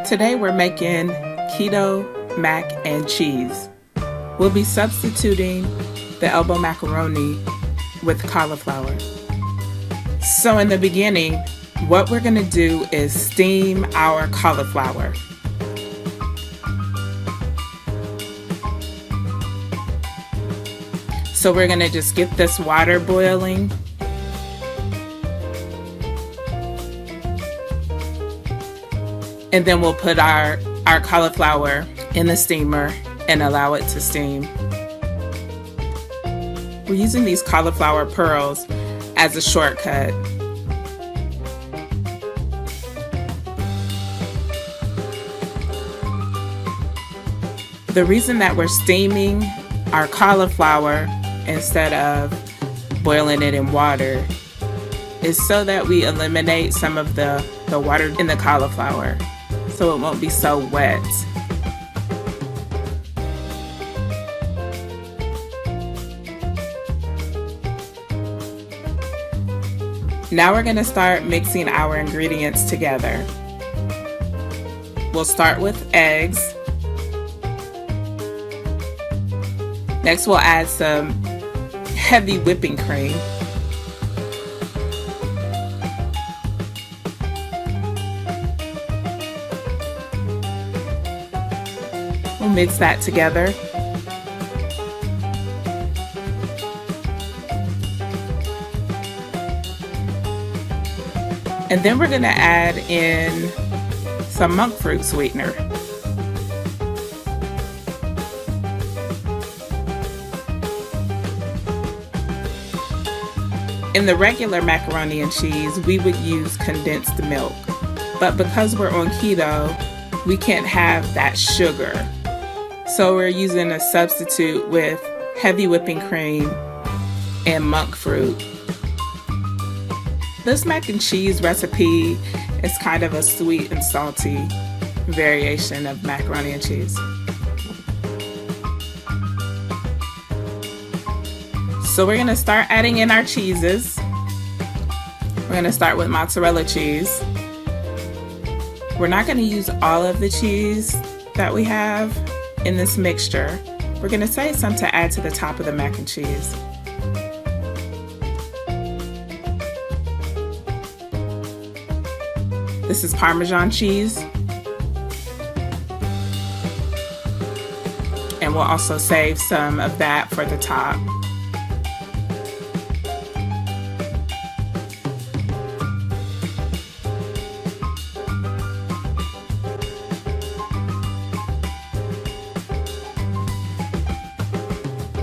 Today we're making keto mac and cheese. We'll be substituting the elbow macaroni with cauliflower. So in the beginning, what we're going to do is steam our cauliflower. So we're going to just get this water boiling. And then we'll put our cauliflower in the steamer and allow it to steam. We're using these cauliflower pearls as a shortcut. The reason that we're steaming our cauliflower instead of boiling it in water is so that we eliminate some of the water in the cauliflower, so it won't be so wet. Now we're going to start mixing our ingredients together. We'll start with eggs. Next we'll add some heavy whipping cream. We'll mix that together. And then we're going to add in some monk fruit sweetener. In the regular macaroni and cheese, we would use condensed milk. But because we're on keto, we can't have that sugar. So we're using a substitute with heavy whipping cream and monk fruit. This mac and cheese recipe is kind of a sweet and salty variation of macaroni and cheese. So we're going to start adding in our cheeses. We're going to start with mozzarella cheese. We're not going to use all of the cheese that we have in this mixture. We're going to save some to add to the top of the mac and cheese. This is Parmesan cheese. And we'll also save some of that for the top.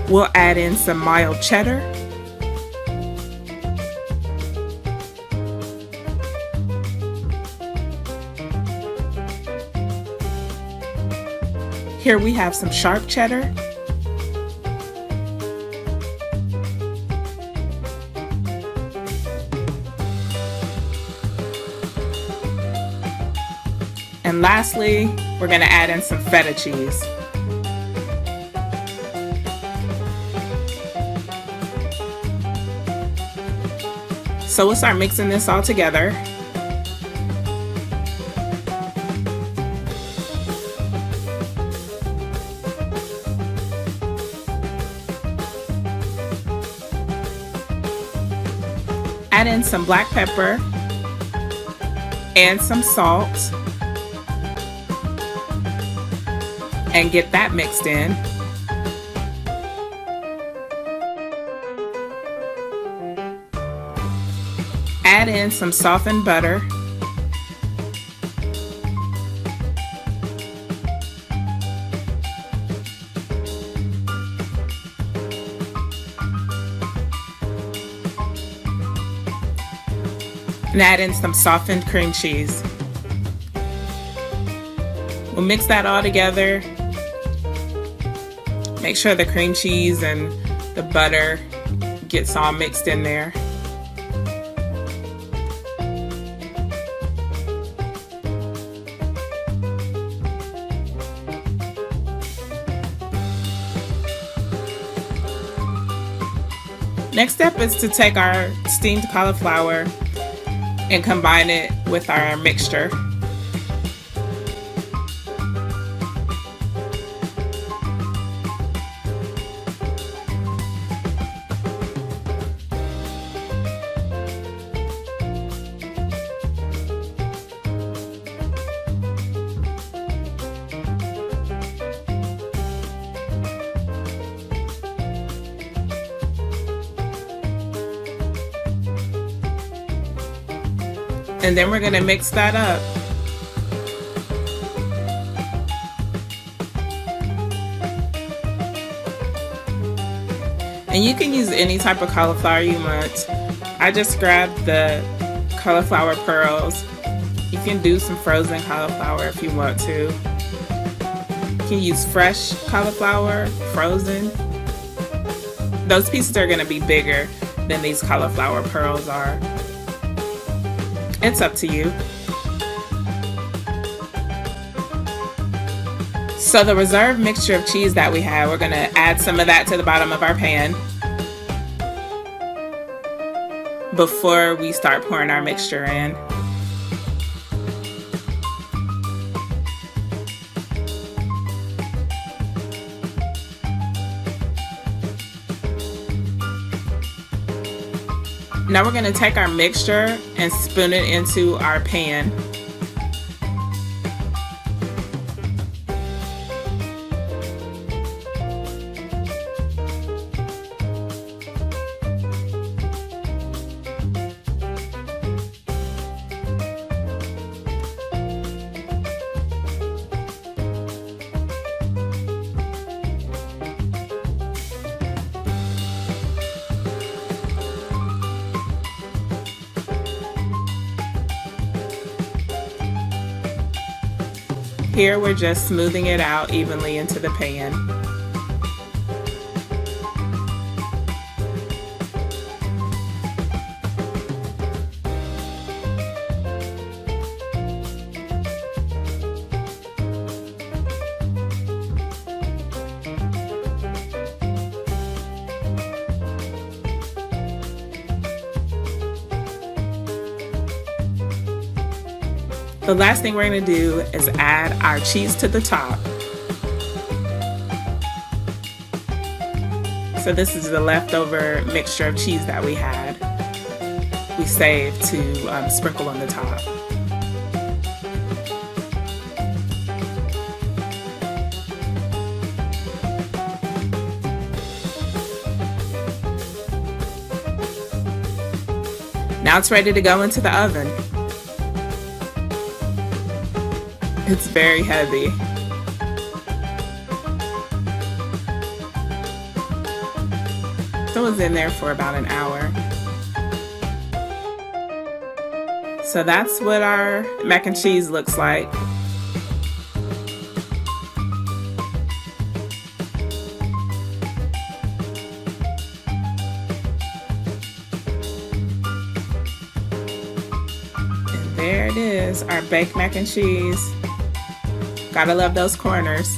We'll add in some mild cheddar. Here we have some sharp cheddar. And lastly, we're going to add in some feta cheese. So we'll start mixing this all together. Add in some black pepper and some salt and get that mixed in. Add in some softened butter. And add in some softened cream cheese. We'll mix that all together. Make sure the cream cheese and the butter gets all mixed in there. Next step is to take our steamed cauliflower and combine it with our mixture. And then we're going to mix that up. And you can use any type of cauliflower you want. I just grabbed the cauliflower pearls. You can do some frozen cauliflower if you want to. You can use fresh cauliflower, frozen. Those pieces are going to be bigger than these cauliflower pearls are. It's up to you. So the reserved mixture of cheese that we have, we're going to add some of that to the bottom of our pan before we start pouring our mixture in. Now we're going to take our mixture and spoon it into our pan. Here we're just smoothing it out evenly into the pan. The last thing we're going to do is add our cheese to the top. So this is the leftover mixture of cheese that we had. We saved to sprinkle on the top. Now it's ready to go into the oven. It's very heavy. So it was in there for about an hour. So that's what our mac and cheese looks like. And there it is, our baked mac and cheese. Gotta love those corners.